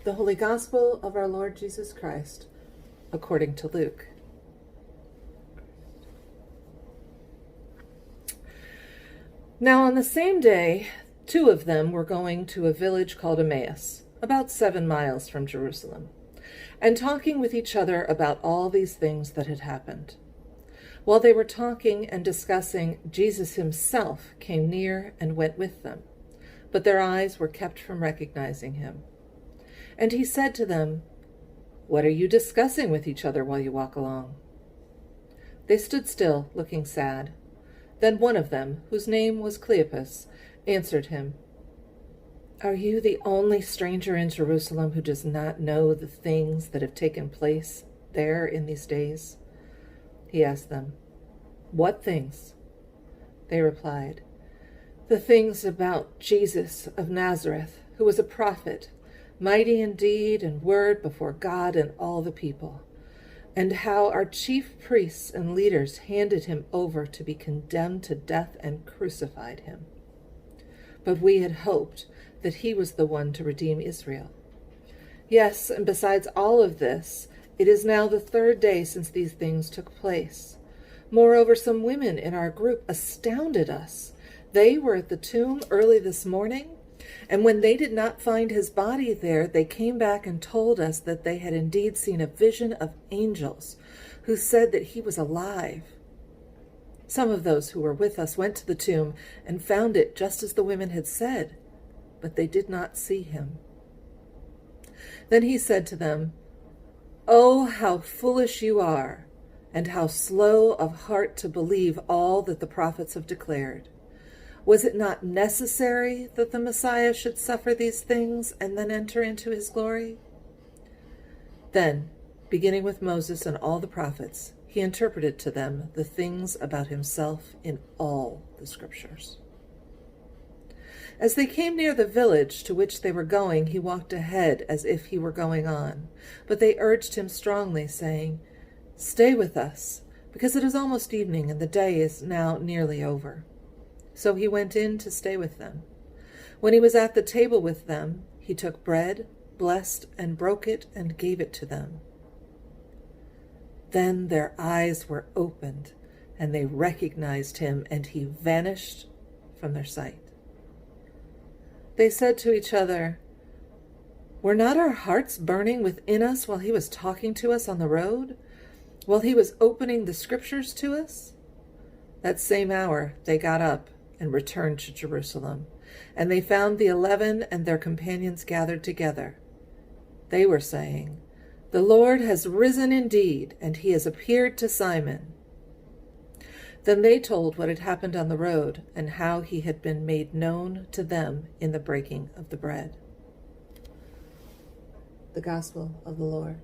The Holy Gospel of our Lord Jesus Christ, according to Luke. Now on the same day, two of them were going to a village called Emmaus, about 7 miles from Jerusalem, and talking with each other about all these things that had happened. While they were talking and discussing, Jesus himself came near and went with them, but their eyes were kept from recognizing him. And he said to them, "What are you discussing with each other while you walk along?" They stood still, looking sad. Then one of them, whose name was Cleopas, answered him, "Are you the only stranger in Jerusalem who does not know the things that have taken place there in these days?" He asked them, "What things?" They replied, "The things about Jesus of Nazareth, who was a prophet, mighty in deed and word before God and all the people, and how our chief priests and leaders handed him over to be condemned to death and crucified him. But we had hoped that he was the one to redeem Israel. Yes, and besides all of this, it is now the 3rd day since these things took place. Moreover, some women in our group astounded us. They were at the tomb early this morning, and when they did not find his body there, they came back and told us that they had indeed seen a vision of angels who said that he was alive. Some of those who were with us went to the tomb and found it just as the women had said, but they did not see him." Then he said to them, "Oh, how foolish you are, and how slow of heart to believe all that the prophets have declared. Was it not necessary that the Messiah should suffer these things and then enter into his glory?" Then, beginning with Moses and all the prophets, he interpreted to them the things about himself in all the scriptures. As they came near the village to which they were going, he walked ahead as if he were going on. But they urged him strongly, saying, "Stay with us, because it is almost evening and the day is now nearly over." So he went in to stay with them. When he was at the table with them, he took bread, blessed and broke it, and gave it to them. Then their eyes were opened, and they recognized him, and he vanished from their sight. They said to each other, "Were not our hearts burning within us while he was talking to us on the road, while he was opening the scriptures to us?" That same hour they got up and returned to Jerusalem, and they found the 11 and their companions gathered together. They were saying, "The Lord has risen indeed, and he has appeared to Simon." Then they told what had happened on the road, and how he had been made known to them in the breaking of the bread. The Gospel of the Lord.